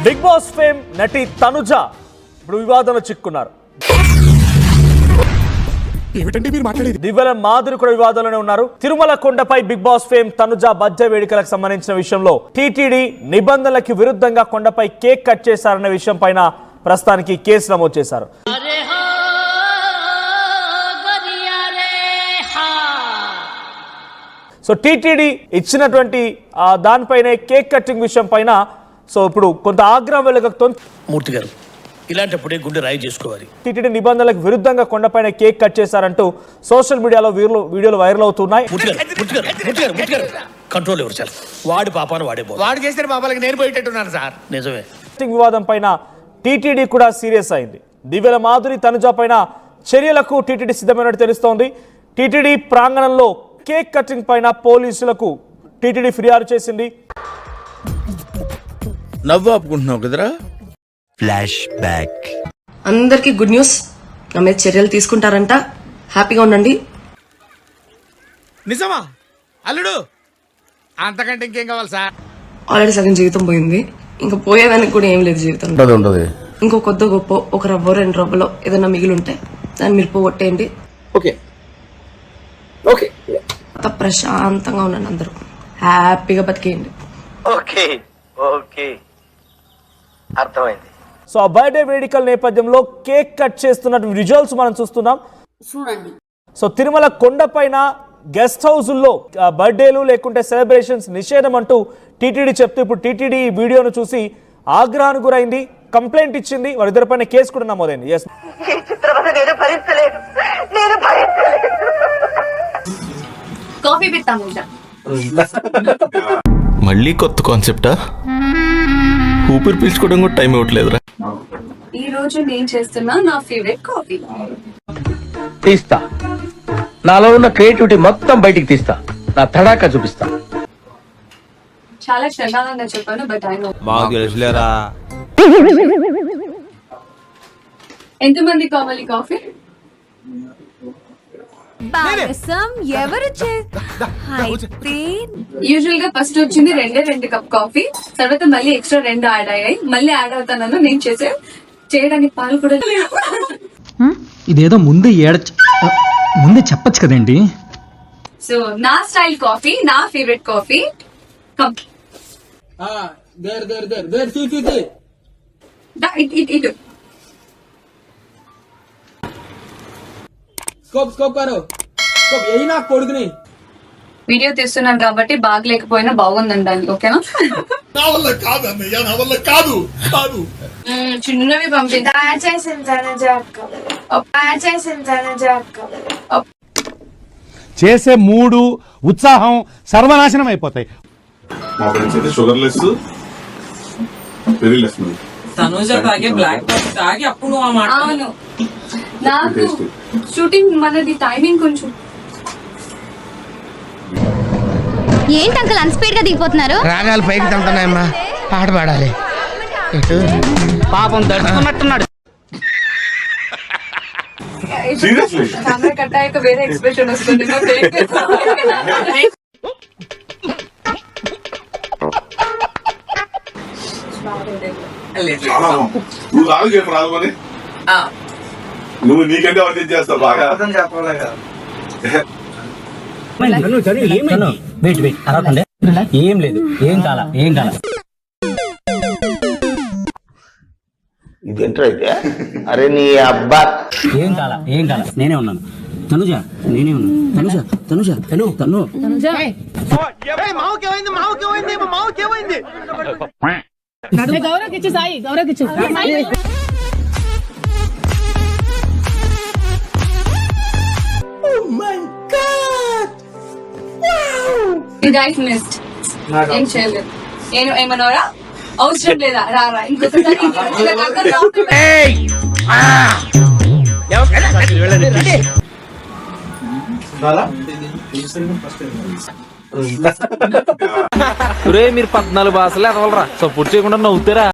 Big boss fame నటి తనుజ ఇప్పుడు వివాదంలో చిక్కున్నారు. దివ్యల మాధురి కూడా వివాదంలోనే ఉన్నారు. తిరుమల కొండపై big boss fame Tanuja birthday వేడుకలకు సంబంధించిన విషయంలో టీటీడీ నిబంధనలకు విరుద్ధంగా కొండపై కేక్ కట్ చేశారన్న విషయం పైన ప్రస్తుతానికి కేసు నమోదు చేశారు. సో టీటీడీ ఇచ్చినటువంటి దానిపైనే కేక్ కటింగ్ విషయం పైన సో ఇప్పుడు కొంత ఆగ్రహం వెలుగుతోంది. మూర్తి గారు ఇలాంటప్పుడే గుండె రాయి చేసుకోవాలి. టీటీడీ నిబంధనలకు విరుద్ధంగా కొండపైన కేక్ కట్ చేశారంటూ సోషల్ మీడియాలో వీడియోలు వైరల్ అవుతున్నాయి. కంట్రోల్ ఎవరు సార్? వాడి పాపాను వాడు చేసిన పాపాలకి నేను పోయేటట్టున్నాను సార్. నిజమే. వివాదం పైన టీటీడీ కూడా సీరియస్ అయింది. దివ్యల మాధురి తనుజ పైన చర్యలకు టీటీడీ సిద్ధమైనట్టు తెలుస్తోంది. టీటీడీ ప్రాంగణంలో కేక్ కటింగ్ పైన పోలీసులకు టీటీడీ ఫిర్యాదు చేసింది. నవ్వు ఆపుకుంటున్నావు కదరా. Flash back. అందరికి గుడ్ న్యూస్, నా మీద చర్యలు తీసుకుంటారంట. హ్యాపీగా ఉండండి. నిజమా అల్లుడు? అంతకంటే ఇంకేం కావాలి సార్? ఆల్రెడీ సగం జీవితం పోయింది, ఇంకా పోయేదానికి కూడా ఏం లేదు జీవితంలో. ఇంకో కొద్ది గొప్ప ఒక రవ్వ 2 రవ్వలో ఏదైనా మిగిలి ఉంటే దాన్ని మీరు పోగొట్టేయండి. ఓకే ఓకే, ప్రశాంతంగా ఉండండి, అందరూ హ్యాపీగా బతికేయండి. ఓకే ఓకే, అర్థమైంది. సో ఆ బర్త్డే వేడుకల నేపథ్యంలో కేక్ కట్ చేస్తున్న విజువల్స్ మనం చూస్తున్నాం. చూడండి. సో తిరుమల కొండపైన గెస్ట్ హౌస్ల్లో బర్త్డేలు లేకుంటే సెలబ్రేషన్స్ నిషేధం అంటూ టీటీడీ చెప్తూ ఇప్పుడు టీటీడీ ఈ వీడియోను చూసి ఆగ్రహానికి గురైంది, కంప్లైంట్ ఇచ్చింది. వారిద్దరిపైన కేసు కూడా నమోదైంది. కాఫీ పెడతాము. మళ్ళీ కొత్త కాన్సెప్టా? ఊపిరి పీల్చుకోవడం కూడా టైం ఇవ్వట్లేదురా. ఈ రోజు నేను చేస్తున్నా నా ఫేవరెట్ కాఫీ. తీస్తా, నాలో ఉన్న క్రియేటివిటీ మొత్తం బయటికి తీస్తా, నా తడాకా చూపిస్తా. చాలా చండాలంగా చెప్పాను, బట్ ఐ నో. మాకు తెలుసులేరా. ఎంతమంది కావాలి కాఫీ? యూజువల్ గా ఫస్ట్ వచ్చింది 2 కప్ కాఫీ, తర్వాత మళ్ళీ ఎక్స్ట్రా 2 యాడ్ అయ్యాయి, మళ్ళీ యాడ్ అవుతానన్నా నేను చేయడానికి పాలు కూడా లేవు. ఇదేదో ముందే చెప్పచ్చు కదండి. సో నా స్టైల్ కాఫీ, నా ఫేవరెట్ కాఫీ. ఇటు వీడియో తీస్తున్నాను కాబట్టి బాగలేకపోయినా బాగుందండి. ఓకేనా? చిన్నవి పంపింది. చేసే మూడు ఉత్సాహం సర్వనాశనం అయిపోతాయి. మా ఫ్రెండ్స్ అయితే sugar less, very less. Tanuja తాగే బ్లాక్ కాఫీ తాగి అప్పుడు ఆ మాట. అవును, నాకు షూటింగ్ మనది టైమింగ్ కొంచెం. ఏంటి అంకుల్ అన్స్పీడ్ గా దిగిపోతున్నారు? రాగాలు పైకి తంటున్నాయమ్మా, పాట పాడాలి. పాపం దడుచుకున్నట్టున్నాడు. కెమెరా కట్ అయ్యాక వేరే ఎక్స్ప్రెషన్ వస్తుంది. నువ్వు రాదు చెప్పు, రాదు మరి నువ్వు నీకంటే వర్తించి చేస్తావు బాగా. ఏం లేదు, ఏం కాల. ఇదేంటో అయితే, అరే నీ అబ్బా, ఏం కాల. నేనే ఉన్నాను. తనుజ నేనే ఉన్నాను. తను గౌరవకిచ్చు సాయి, గౌరవకిచ్చు. ఏం చేయలేదు. ఏమన్నారా? అవసరం లేదా? రారా ఇంకొకసారి. మీరు 14 భాషలు ఎదవలరా, సపోర్ట్ చేయకుండా నవ్వుతారా?